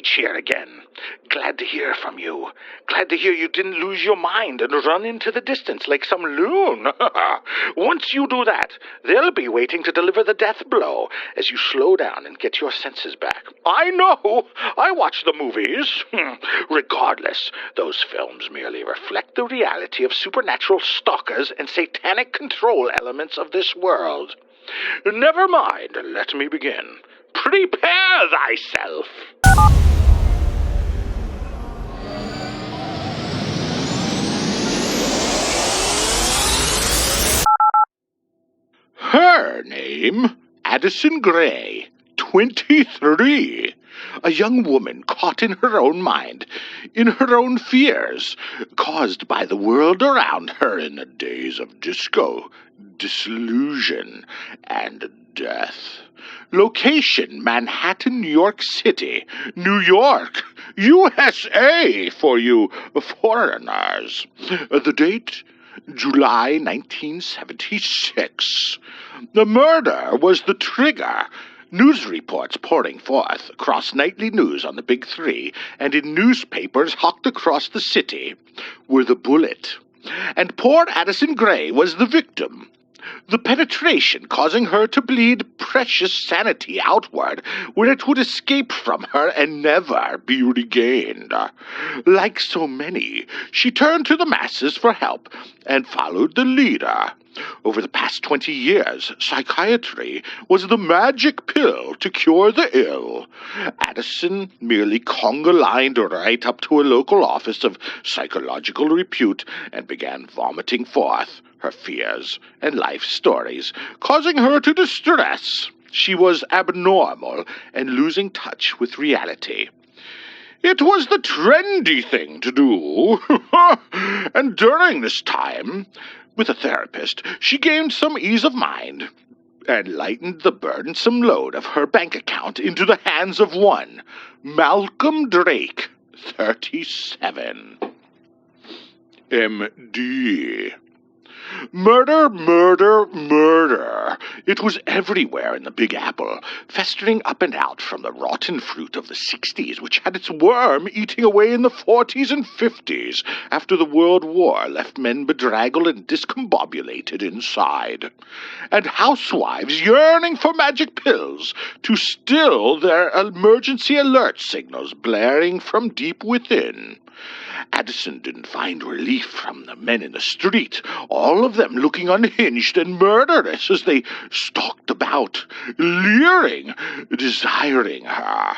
H here again. Glad to hear from you. Glad to hear you didn't lose your mind and run into the distance like some loon. Once you do that, they'll be waiting to deliver the death blow as you slow down and get your senses back. I know! I watch the movies. Regardless, those films merely reflect the reality of supernatural stalkers and satanic control elements of this world. Never mind, let me begin. Prepare thyself! Her name, Addison Gray, 23. A young woman caught in her own mind, in her own fears, caused by the world around her in the days of disco, disillusion, and death. Location, Manhattan, New York City, New York, USA for you foreigners. The date, July 1976. The murder was the trigger. News reports pouring forth across nightly news on the Big Three and in newspapers hawked across the city were the bullet. And poor Addison Gray was the victim. The penetration causing her to bleed precious sanity outward where it would escape from her and never be regained. Like so many, she turned to the masses for help and followed the leader. Over the past 20 years, psychiatry was the magic pill to cure the ill. Addison merely conga-lined right up to a local office of psychological repute and began vomiting forth her fears and life stories, causing her to distress. She was abnormal and losing touch with reality. It was the trendy thing to do. And during this time, with a therapist, she gained some ease of mind and lightened the burdensome load of her bank account into the hands of one, Malcolm Drake, 37. M.D. Murder, murder, murder. It was everywhere in the Big Apple, festering up and out from the rotten fruit of the 60s, which had its worm eating away in the 40s and 50s, after the World War left men bedraggled and discombobulated inside. And housewives yearning for magic pills to still their emergency alert signals blaring from deep within. Addison didn't find relief from the men in the street, all of them looking unhinged and murderous as they stalked about, leering, desiring her,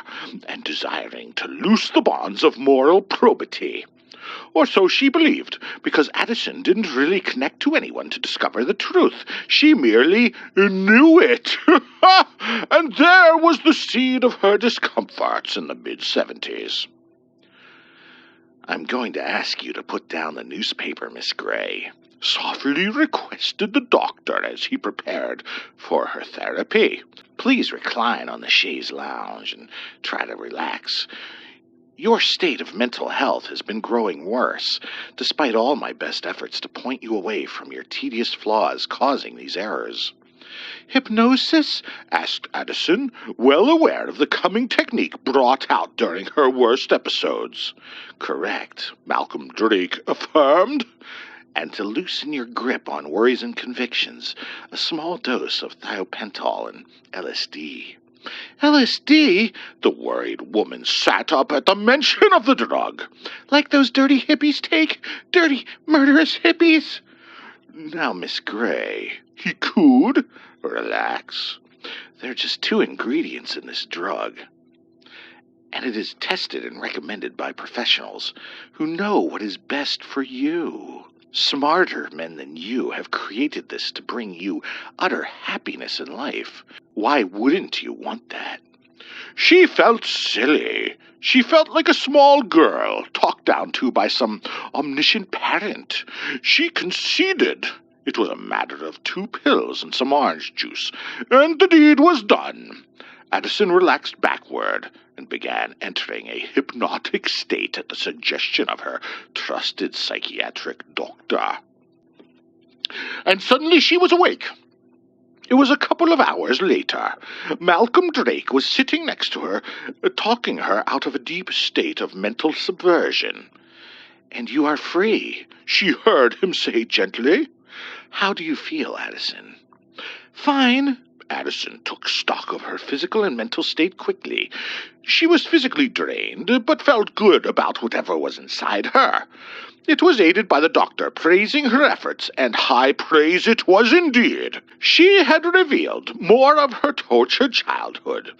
and desiring to loose the bonds of moral probity. Or so she believed, because Addison didn't really connect to anyone to discover the truth. She merely knew it. And there was the seed of her discomforts in the mid-70s. "I'm going to ask you to put down the newspaper, Miss Gray," softly requested the doctor as he prepared for her therapy. "Please recline on the chaise lounge and try to relax. Your state of mental health has been growing worse, despite all my best efforts to point you away from your tedious flaws causing these errors." "Hypnosis?" asked Addison, well aware of the coming technique brought out during her worst episodes. "Correct," Malcolm Drake affirmed. "And to loosen your grip on worries and convictions, a small dose of thiopental and LSD." "LSD?" The worried woman sat up at the mention of the drug. "Like those dirty hippies take? Dirty, murderous hippies?" "Now, Miss Gray," he cooed, "relax. There are just 2 ingredients in this drug, and it is tested and recommended by professionals who know what is best for you. Smarter men than you have created this to bring you utter happiness in life. Why wouldn't you want that?" She felt silly. She felt like a small girl talked down to by some omniscient parent. She conceded. It was a matter of 2 pills and some orange juice, and the deed was done. Addison relaxed backward and began entering a hypnotic state at the suggestion of her trusted psychiatric doctor. And suddenly she was awake. It was a couple of hours later. Malcolm Drake was sitting next to her, talking her out of a deep state of mental subversion. "And you are free," she heard him say gently. "How do you feel, Addison?" "Fine." Addison took stock of her physical and mental state quickly. She was physically drained, but felt good about whatever was inside her. It was aided by the doctor praising her efforts, and high praise it was indeed. She had revealed more of her tortured childhood,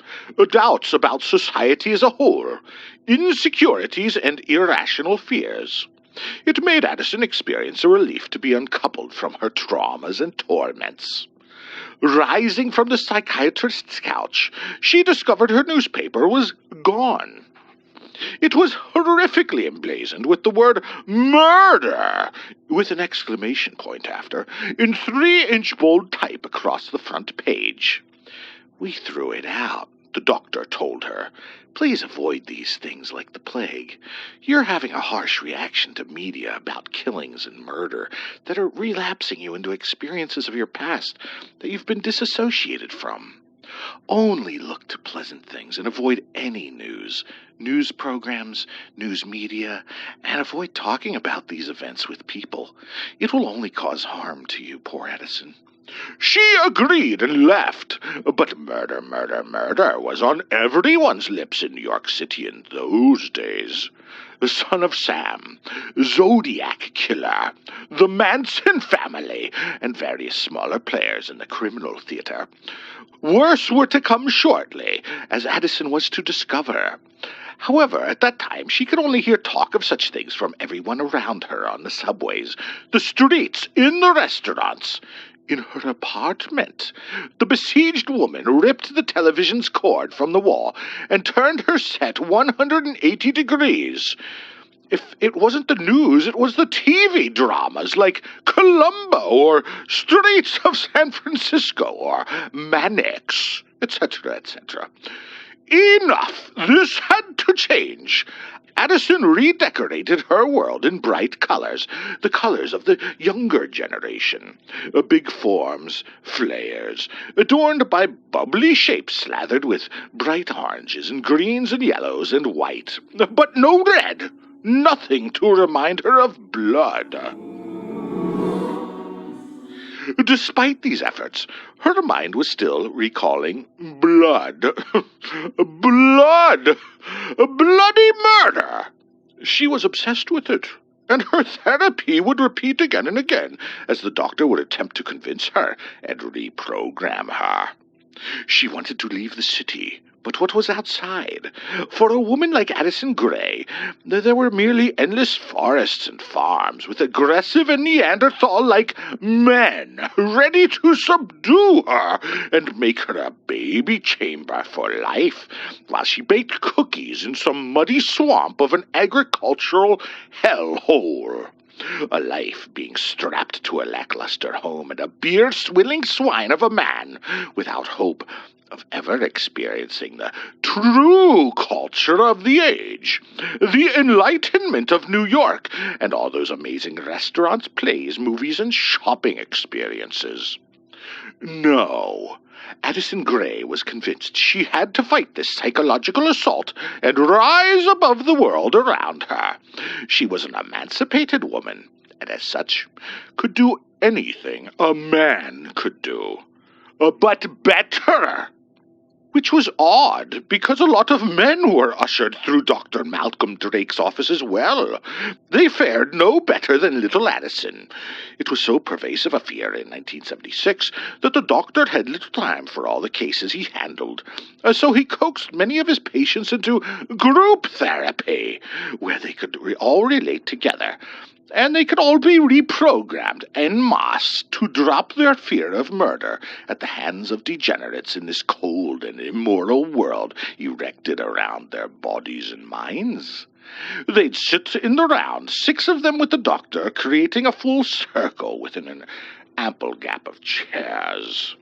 doubts about society as a whole, insecurities and irrational fears. It made Addison experience a relief to be uncoupled from her traumas and torments. Rising from the psychiatrist's couch, she discovered her newspaper was gone. It was horrifically emblazoned with the word "murder," with an exclamation point after, in 3-inch bold type across the front page. "We threw it out," the doctor told her. "Please avoid these things like the plague. You're having a harsh reaction to media about killings and murder that are relapsing you into experiences of your past that you've been disassociated from. Only look to pleasant things and avoid any news programs, news media, and avoid talking about these events with people. It will only cause harm to you, poor Addison." She agreed and left, but murder was on everyone's lips in New York City in those days. The Son of Sam, Zodiac Killer, the Manson family, and various smaller players in the criminal theater. Worse were to come shortly, as Addison was to discover. However, at that time, she could only hear talk of such things from everyone around her on the subways, the streets, in the restaurants. In her apartment, the besieged woman ripped the television's cord from the wall and turned her set 180 degrees. If it wasn't the news, it was the TV dramas like Columbo or Streets of San Francisco or Mannix, etc., etc. Enough! This had to change. Addison redecorated her world in bright colors, the colors of the younger generation. Big forms, flares, adorned by bubbly shapes slathered with bright oranges and greens and yellows and white, but no red, nothing to remind her of blood. Despite these efforts, her mind was still recalling blood. Blood! Bloody murder! She was obsessed with it, and her therapy would repeat again and again as the doctor would attempt to convince her and reprogram her. She wanted to leave the city, but what was outside? For a woman like Addison Gray, there were merely endless forests and farms with aggressive and Neanderthal-like men ready to subdue her and make her a baby chamber for life, while she baked cookies in some muddy swamp of an agricultural hellhole. A life being strapped to a lackluster home and a beer-swilling swine of a man without hope of ever experiencing the true culture of the age, the enlightenment of New York, and all those amazing restaurants, plays, movies, and shopping experiences. No, Addison Gray was convinced she had to fight this psychological assault and rise above the world around her. She was an emancipated woman, and as such, could do anything a man could do, but better. Which was odd, because a lot of men were ushered through Dr. Malcolm Drake's office as well. They fared no better than little Addison. It was so pervasive a fear in 1976 that the doctor had little time for all the cases he handled, so he coaxed many of his patients into group therapy, where they could all relate together, and they could all be reprogrammed en masse to drop their fear of murder at the hands of degenerates in this cold and immoral world erected around their bodies and minds. They'd sit in the round, 6 of them with the doctor, creating a full circle within an ample gap of chairs.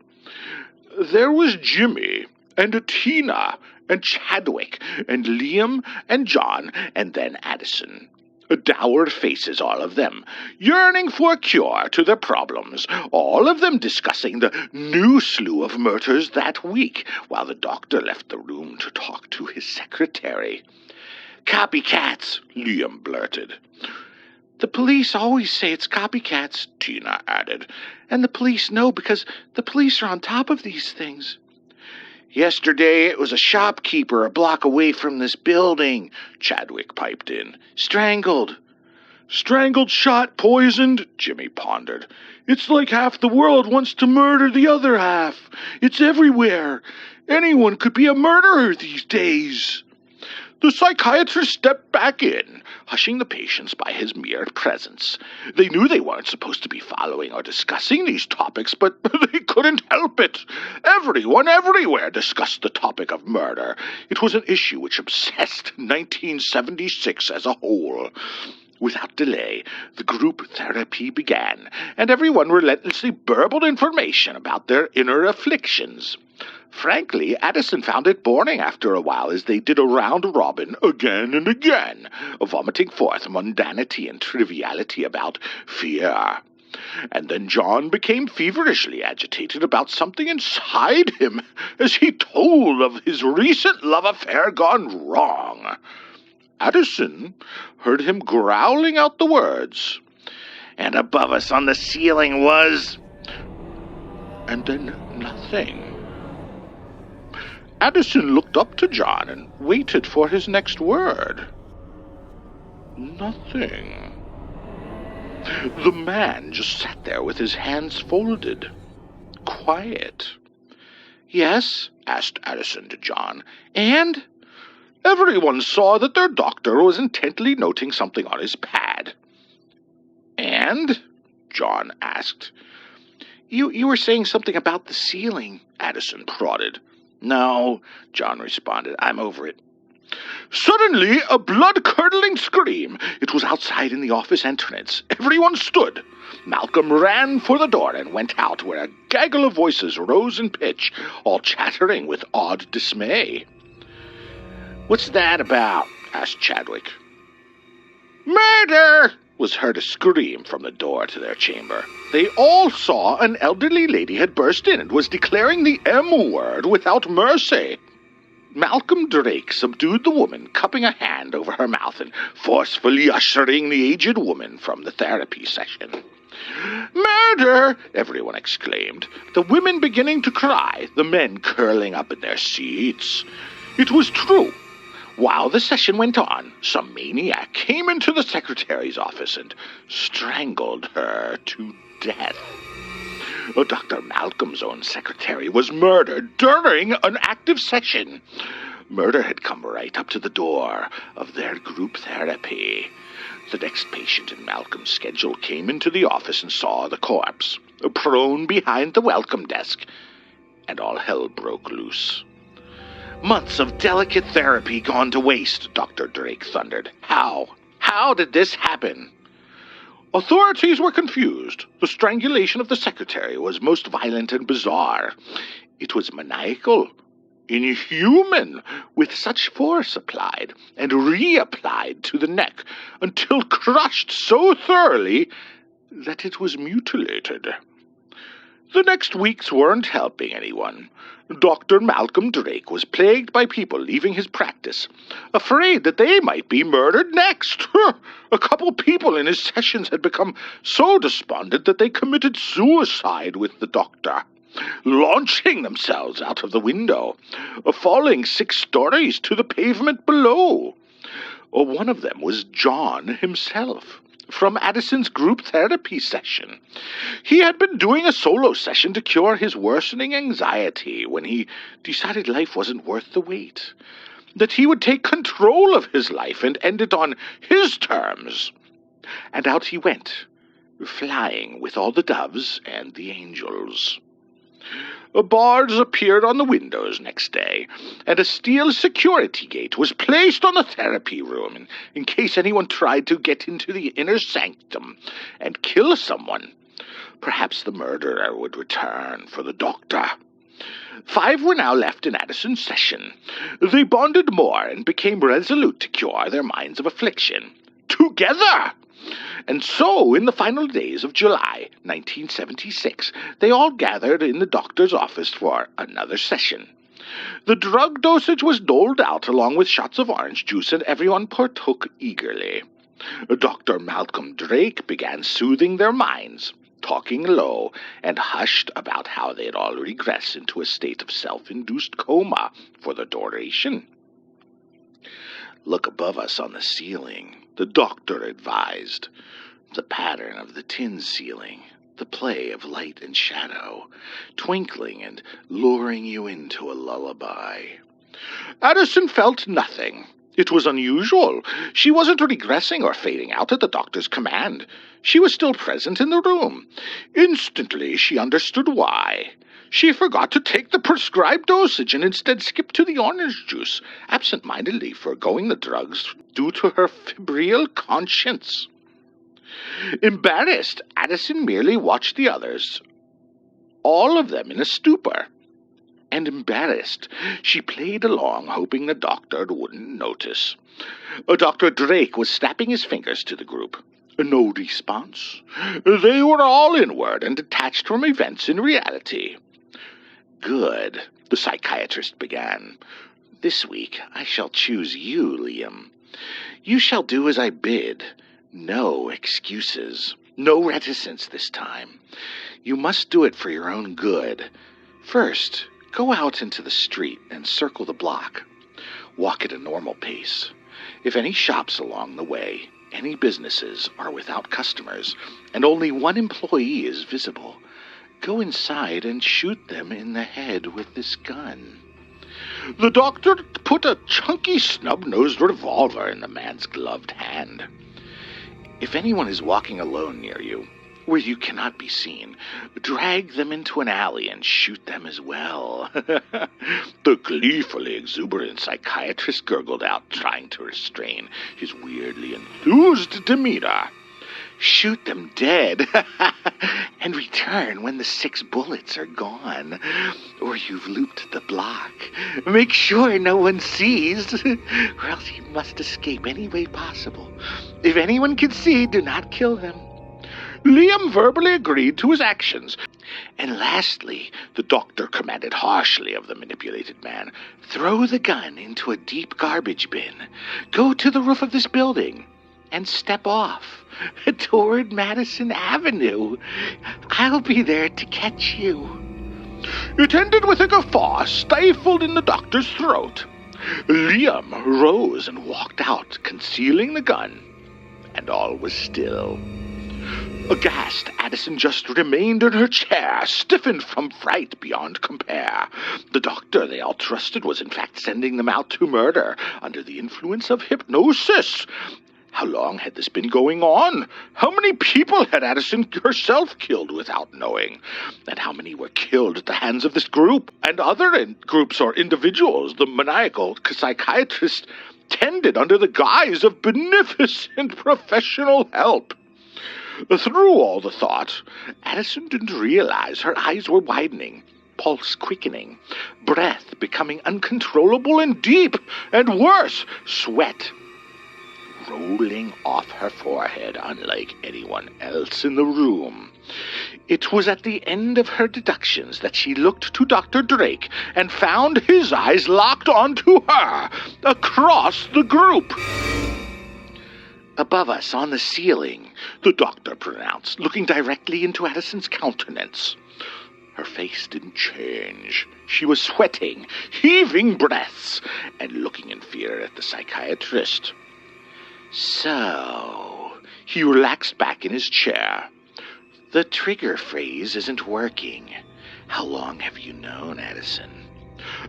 There was Jimmy, and Tina, and Chadwick, and Liam, and John, and then Addison. Dour faces, all of them, yearning for a cure to their problems, all of them discussing the new slew of murders that week, while the doctor left the room to talk to his secretary. "Copycats," Liam blurted. "The police always say it's copycats," Tina added. "And the police know because the police are on top of these things." "Yesterday it was a shopkeeper a block away from this building," Chadwick piped in. "Strangled." "Strangled, shot, poisoned," Jimmy pondered. "It's like half the world wants to murder the other half. It's everywhere. Anyone could be a murderer these days." The psychiatrist stepped back in, hushing the patients by his mere presence. They knew they weren't supposed to be following or discussing these topics, but they couldn't help it. Everyone everywhere discussed the topic of murder. It was an issue which obsessed 1976 as a whole. Without delay, the group therapy began, and everyone relentlessly burbled information about their inner afflictions. Frankly, Addison found it boring after a while as they did a round-robin again and again, vomiting forth mundanity and triviality about fear. And then John became feverishly agitated about something inside him as he told of his recent love affair gone wrong. Addison heard him growling out the words, "And above us on the ceiling was..." And then nothing. Addison looked up to John and waited for his next word. Nothing. The man just sat there with his hands folded, quiet. "Yes?" asked Addison to John. "And?" Everyone saw that their doctor was intently noting something on his pad. "And?" John asked. You were saying something about the ceiling," Addison prodded. "No," John responded. "I'm over it." Suddenly, a blood-curdling scream. It was outside in the office entrance. Everyone stood. Malcolm ran for the door and went out, where a gaggle of voices rose in pitch, all chattering with odd dismay. "What's that about?" asked Chadwick. "Murder!" was heard a scream from the door to their chamber. They all saw an elderly lady had burst in and was declaring the M word without mercy. Malcolm Drake subdued the woman, cupping a hand over her mouth and forcefully ushering the aged woman from the therapy session. "Murder!" everyone exclaimed, the women beginning to cry, the men curling up in their seats. It was true. While the session went on, some maniac came into the secretary's office and strangled her to death. Dr. Malcolm's own secretary was murdered during an active session. Murder had come right up to the door of their group therapy. The next patient in Malcolm's schedule came into the office and saw the corpse, prone behind the welcome desk, and all hell broke loose. "Months of delicate therapy gone to waste," Dr. Drake thundered. How did this happen?" Authorities were confused. The strangulation of the secretary was most violent and bizarre. It was maniacal, inhuman, with such force applied and reapplied to the neck until crushed so thoroughly that it was mutilated. The next weeks weren't helping anyone. Dr. Malcolm Drake was plagued by people leaving his practice, afraid that they might be murdered next. A couple people in his sessions had become so despondent that they committed suicide with the doctor, launching themselves out of the window, falling 6 stories to the pavement below. One of them was John himself, from Addison's group therapy session. He had been doing a solo session to cure his worsening anxiety when he decided life wasn't worth the wait, that he would take control of his life and end it on his terms. And out he went, flying with all the doves and the angels. Bars appeared on the windows next day, and a steel security gate was placed on the therapy room in case anyone tried to get into the inner sanctum and kill someone. Perhaps the murderer would return for the doctor. 5 were now left in Addison's session. They bonded more and became resolute to cure their minds of affliction. 2 together. And so, in the final days of July 1976, they all gathered in the doctor's office for another session. The drug dosage was doled out along with shots of orange juice, and everyone partook eagerly. Dr. Malcolm Drake began soothing their minds, talking low and hushed about how they'd all regress into a state of self-induced coma for the duration. "Look above us on the ceiling," the doctor advised. "The pattern of the tin ceiling, the play of light and shadow, twinkling and luring you into a lullaby." Addison felt nothing. It was unusual. She wasn't regressing or fading out at the doctor's command. She was still present in the room. Instantly, she understood why. She forgot to take the prescribed dosage and instead skipped to the orange juice, absent-mindedly foregoing the drugs due to her febrile conscience. Embarrassed, Addison merely watched the others, all of them in a stupor. And embarrassed, she played along, hoping the doctor wouldn't notice. Dr. Drake was snapping his fingers to the group. No response. They were all inward and detached from events in reality. "Good," the psychiatrist began. "This week I shall choose you, Liam. You shall do as I bid. No excuses. No reticence this time. You must do it for your own good. First, go out into the street and circle the block. Walk at a normal pace. If any shops along the way, any businesses are without customers, and only one employee is visible, go inside and shoot them in the head with this gun." The doctor put a chunky snub-nosed revolver in the man's gloved hand. "If anyone is walking alone near you, where you cannot be seen, drag them into an alley and shoot them as well." The gleefully exuberant psychiatrist gurgled out, trying to restrain his weirdly enthused demeanor. "Shoot them dead, and return when the 6 bullets are gone, or you've looped the block. Make sure no one sees, or else you must escape any way possible. If anyone can see, do not kill them." Liam verbally agreed to his actions. And lastly, the doctor commanded harshly of the manipulated man, "Throw the gun into a deep garbage bin. Go to the roof of this building and step off toward Madison Avenue. I'll be there to catch you." It ended with a guffaw stifled in the doctor's throat. Liam rose and walked out, concealing the gun, and all was still. Aghast, Addison just remained in her chair, stiffened from fright beyond compare. The doctor they all trusted was in fact sending them out to murder under the influence of hypnosis. How long had this been going on? How many people had Addison herself killed without knowing? And how many were killed at the hands of this group and other groups or individuals the maniacal psychiatrist tended under the guise of beneficent professional help? Through all the thought, Addison didn't realize her eyes were widening, pulse quickening, breath becoming uncontrollable and deep, and worse, sweat rolling off her forehead unlike anyone else in the room. It was at the end of her deductions that she looked to Dr. Drake and found his eyes locked onto her across the group. "Above us, on the ceiling," the doctor pronounced, looking directly into Addison's countenance. Her face didn't change. She was sweating, heaving breaths, and looking in fear at the psychiatrist. "So," he relaxed back in his chair, "the trigger phrase isn't working. How long have you known Addison?"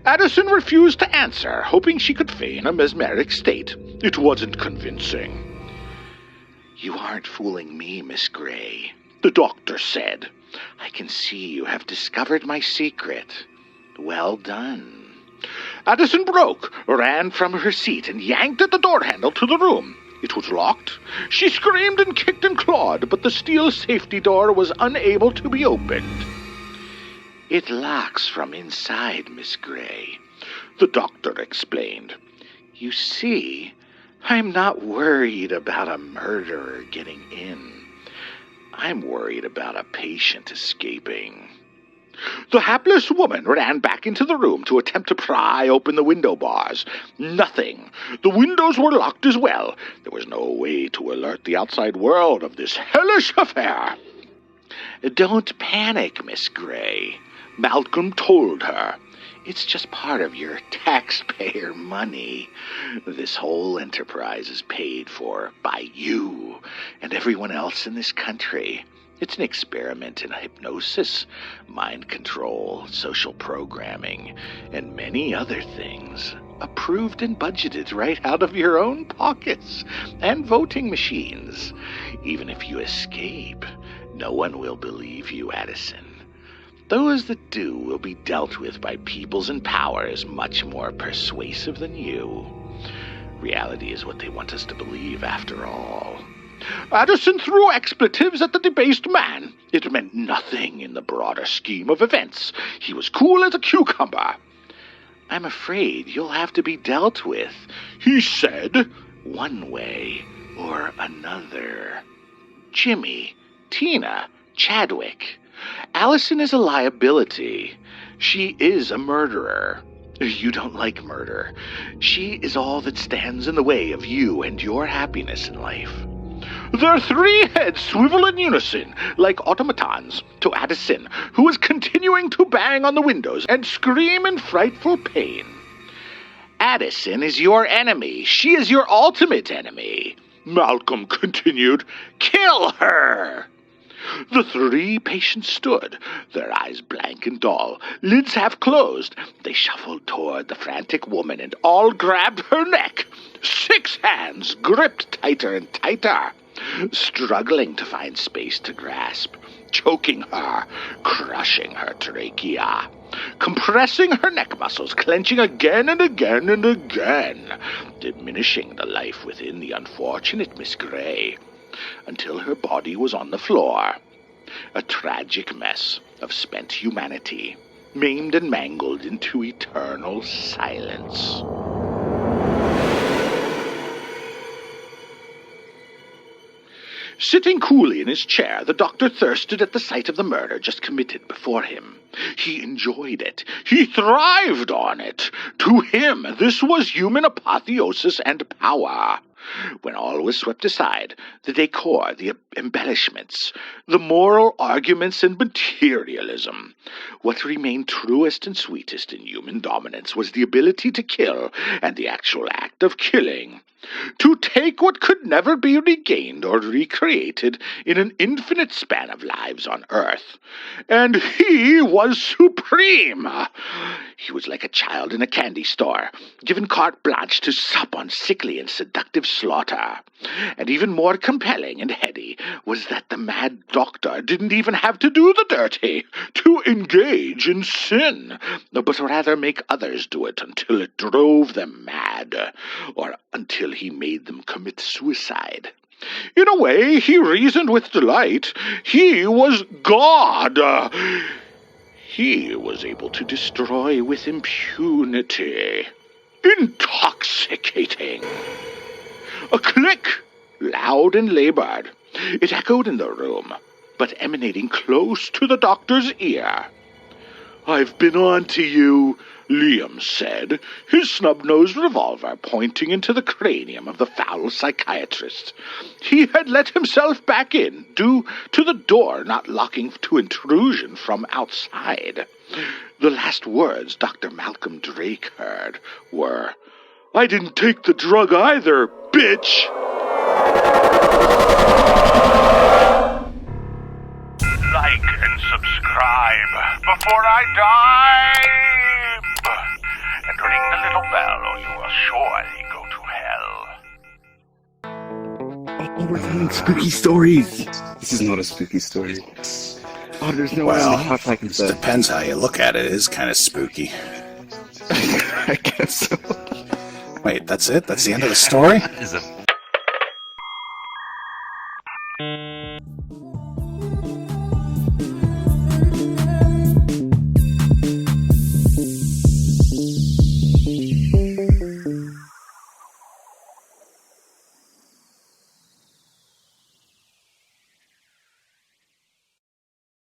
Addison refused to answer, hoping she could feign a mesmeric state. It wasn't convincing. "You aren't fooling me, Miss Gray," the doctor said. "I can see you have discovered my secret. Well done." Addison broke, ran from her seat, and yanked at the door handle to the room. It was locked. She screamed and kicked and clawed, but the steel safety door was unable to be opened. "It locks from inside, Miss Gray," the doctor explained. "You see, I'm not worried about a murderer getting in. I'm worried about a patient escaping. The hapless woman ran back into the room to attempt to pry open the window bars. Nothing. The windows were locked as well. There was no way to alert the outside world of this hellish affair. Don't panic, Miss Gray, Malcolm told her. It's just part of your taxpayer money. This whole enterprise is paid for by you and everyone else in this country. It's an experiment in hypnosis, mind control, social programming, and many other things. Approved and budgeted right out of your own pockets and voting machines. Even if you escape, no one will believe you, Addison. Those that do will be dealt with by peoples in powers much more persuasive than you. Reality is what they want us to believe, after all. Addison threw expletives at the debased man. It meant nothing in the broader scheme of events. He was cool as a cucumber. I'm afraid you'll have to be dealt with, he said, one way or another. Jimmy, Tina, Chadwick. Allison is a liability. She is a murderer. You don't like murder. She is all that stands in the way of you and your happiness in life. Their three heads swivel in unison, like automatons, to Addison, who is continuing to bang on the windows and scream in frightful pain. Addison is your enemy. She is your ultimate enemy. Malcolm continued. Kill her! The three patients stood, their eyes blank and dull, lids half closed. They shuffled toward the frantic woman and all grabbed her neck. 6 hands gripped tighter and tighter, struggling to find space to grasp, choking her, crushing her trachea, compressing her neck muscles, clenching again and again and again, diminishing the life within the unfortunate Miss Gray, until her body was on the floor, a tragic mess of spent humanity, maimed and mangled into eternal silence. Sitting coolly in his chair, the doctor thirsted at the sight of the murder just committed before him. He enjoyed it. He thrived on it. To him, this was human apotheosis and power. When all was swept aside, the decor, the embellishments, the moral arguments and materialism, what remained truest and sweetest in human dominance was the ability to kill and the actual act of killing. To take what could never be regained or recreated in an infinite span of lives on Earth. And he was supreme. He was like a child in a candy store, given carte blanche to sup on sickly and seductive slaughter. And even more compelling and heady was that the mad doctor didn't even have to do the dirty, to engage in sin, but rather make others do it until it drove them mad, or until he made them commit suicide. In a way, he reasoned with delight. He was God. He was able to destroy with impunity. Intoxicating. A click, loud and labored. It echoed in the room, but emanating close to the doctor's ear. I've been on to you, Liam said, his snub-nosed revolver pointing into the cranium of the foul psychiatrist. He had let himself back in, due to the door not locking to intrusion from outside. The last words Dr. Malcolm Drake heard were, I didn't take the drug either, bitch! Like and subscribe before I die! And ring the little bell or you will surely go to hell. Oh, we're telling spooky stories. This is not a spooky story. Oh, there's no way on the couch I can it say. depends how you look at it. It is kind of spooky. I guess so. Wait, that's it? That's the end of the story? That is a